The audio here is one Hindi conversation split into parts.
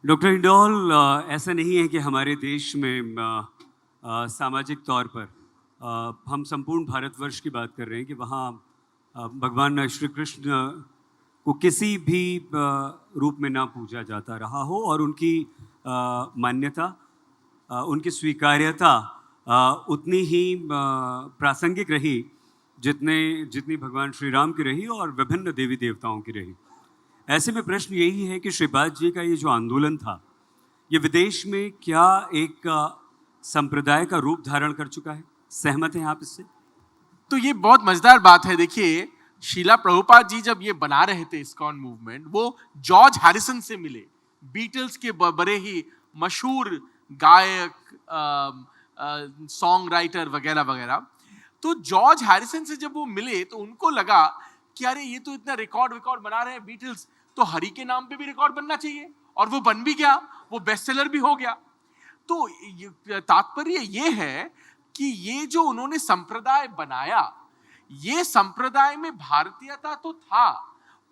डॉक्टर इंडोल, ऐसा नहीं है कि हमारे देश में सामाजिक तौर पर हम संपूर्ण भारतवर्ष की बात कर रहे हैं कि वहाँ भगवान श्री कृष्ण को किसी भी रूप में ना पूजा जाता रहा हो और उनकी मान्यता, उनकी स्वीकार्यता उतनी ही प्रासंगिक रही जितनी भगवान श्री राम की रही और विभिन्न देवी देवताओं की रही। ऐसे में प्रश्न यही है कि श्रीपाद जी का ये जो आंदोलन था, ये विदेश में क्या एक संप्रदाय का रूप धारण कर चुका है? सहमत हैं आप इससे? तो ये बहुत मजेदार बात है। देखिए, शीला प्रभुपाद जी जब ये बना रहे थे इस्कॉन मूवमेंट, वो जॉर्ज हैरिसन से मिले, बीटल्स के बड़े ही मशहूर गायक, सॉन्ग राइटर वगैरह वगैरह। तो जॉर्ज हैरिसन से जब वो मिले तो उनको लगा कि अरे ये तो इतना रिकॉर्ड बना रहे हैं बीटल्स, तो हरि के नाम पे भी रिकॉर्ड बनना चाहिए। और वो बन भी गया, वो बेस्ट सेलर भी हो गया। तो तात्पर्य ये है कि ये जो उन्होंने संप्रदाय बनाया, ये संप्रदाय में भारतीयता तो था,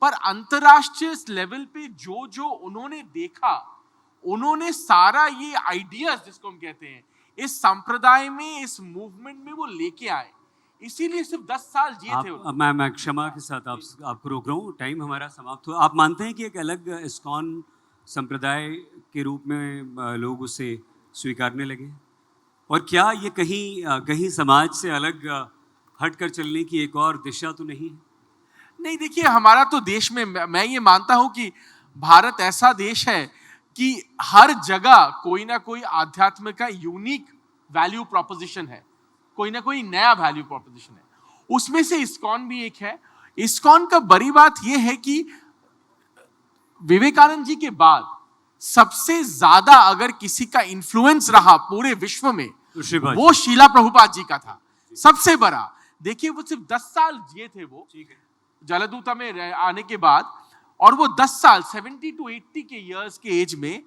पर अंतरराष्ट्रीय लेवल पे जो जो उन्होंने देखा, उन्होंने सारा ये आइडियाज जिसको हम कहते हैं, इस संप्रदाय में, इस मूवमेंट में वो लेके आए। इसीलिए सिर्फ 10 साल जिए थे। मैं क्षमा के साथ आपको रोक रहा हूँ, टाइम हमारा समाप्त हुआ। आप मानते हैं कि एक अलग इस्कॉन संप्रदाय के रूप में लोग उसे स्वीकारने लगे, और क्या ये कहीं समाज से अलग हटकर चलने की एक और दिशा तो नहीं है? नहीं, देखिए, हमारा तो देश में, मैं ये मानता हूं कि भारत ऐसा देश है कि हर जगह कोई ना कोई आध्यात्म का यूनिक वैल्यू प्रोपोजिशन है, कोई ना कोई नया वैल्यू प्रोपोजिशन है। उसमें से इस्कॉन भी एक है। इस्कॉन का बड़ी बात यह है कि विवेकानंद जी के बाद सबसे ज्यादा अगर किसी का इन्फ्लुएंस रहा पूरे विश्व में, वो शीला प्रभुपाद जी का था, सबसे बड़ा। देखिए, वो सिर्फ 10 साल जिए थे वो जलदूता में आने के बाद, और वो 10 साल 70 to 80 के इयर्स के एज में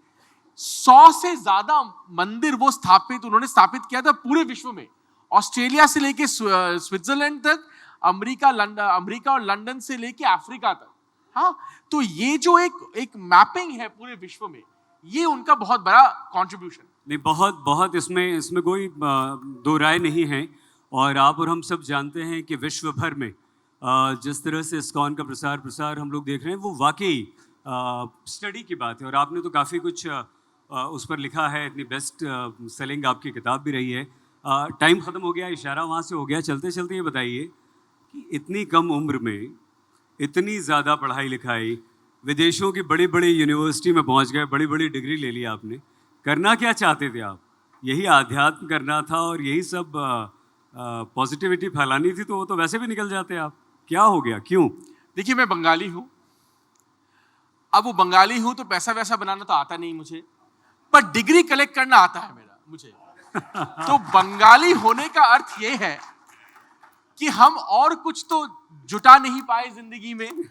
100 से ज्यादा मंदिर वो उन्होंने स्थापित किया था पूरे विश्व में। ऑस्ट्रेलिया से लेके स्विट्जरलैंड तक, अमेरिका और लंदन से लेके अफ्रीका तक। हाँ, तो ये जो एक मैपिंग है पूरे विश्व में, ये उनका बहुत बड़ा कंट्रीब्यूशन। नहीं, बहुत इसमें कोई दो राय नहीं है। और आप और हम सब जानते हैं कि विश्व भर में जिस तरह से इस्कॉन का प्रसार हम लोग देख रहे हैं, वो वाकई स्टडी की बात है। और आपने तो काफ़ी कुछ उस पर लिखा है, इतनी बेस्ट सेलिंग आपकी किताब भी रही है। टाइम ख़त्म हो गया, इशारा वहाँ से हो गया। चलते चलते ये बताइए कि इतनी कम उम्र में इतनी ज़्यादा पढ़ाई लिखाई, विदेशों की बड़ी बड़ी यूनिवर्सिटी में पहुँच गए, बड़ी बड़ी डिग्री ले ली आपने। करना क्या चाहते थे आप? यही आध्यात्म करना था और यही सब पॉजिटिविटी फैलानी थी, तो वो तो वैसे भी निकल जाते आप। क्या हो गया, क्यों? देखिए, मैं बंगाली हूँ। अब वो बंगाली हूँ तो पैसा वैसा बनाना तो आता नहीं मुझे, पर डिग्री कलेक्ट करना आता है मुझे। तो बंगाली होने का अर्थ ये है कि हम और कुछ तो जुटा नहीं पाए जिंदगी में,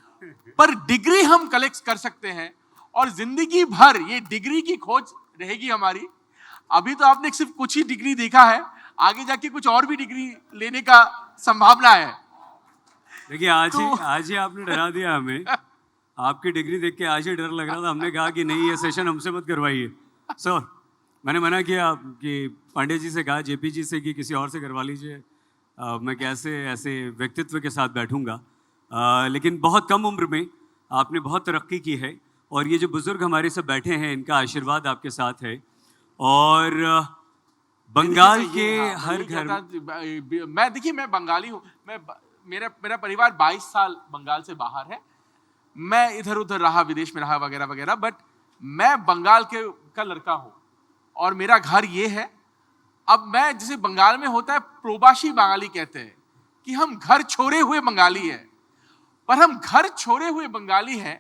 पर डिग्री हम कलेक्ट कर सकते हैं, और जिंदगी भर ये डिग्री की खोज रहेगी हमारी। अभी तो आपने सिर्फ कुछ ही डिग्री देखा है, आगे जाके कुछ और भी डिग्री लेने का संभावना है। देखिए, आज ही आपने डरा दिया हमें। आपकी डिग्री देख के आज ही डर लग रहा था। हमने कहा कि नहीं, ये सेशन हमसे मत करवाइए सर। मैंने मना किया कि पांडे जी से कहा, जेपी जी से, कि किसी और से करवा लीजिए। मैं कैसे ऐसे व्यक्तित्व के साथ बैठूंगा। लेकिन बहुत कम उम्र में आपने बहुत तरक्की की है, और ये जो बुजुर्ग हमारे सब बैठे हैं, इनका आशीर्वाद आपके साथ है। और बंगाल के हर घर मैं बंगाली हूँ। मेरा परिवार 22 साल बंगाल से बाहर है। मैं इधर उधर रहा, विदेश में रहा वगैरह वगैरह, बट मैं बंगाल का लड़का हूँ और मेरा घर ये है। अब मैं, जैसे बंगाल में होता है प्रोबाशी बंगाली कहते हैं कि हम घर छोड़े हुए बंगाली हैं, पर हम घर छोड़े हुए बंगाली हैं,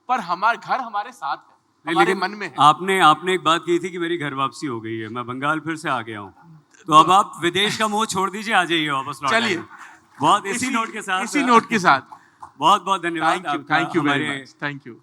पर हमारा घर हमारे साथ है, हमारे मन में है। आपने एक बात की थी कि मेरी घर वापसी हो गई है, मैं बंगाल फिर से आ गया हूँ। तो अब आप विदेश का मोह छोड़ दीजिए, आ जाइए वापस लौट। चलिए, बहुत इसी नोट के साथ बहुत बहुत धन्यवाद। Thank you very much. Thank you.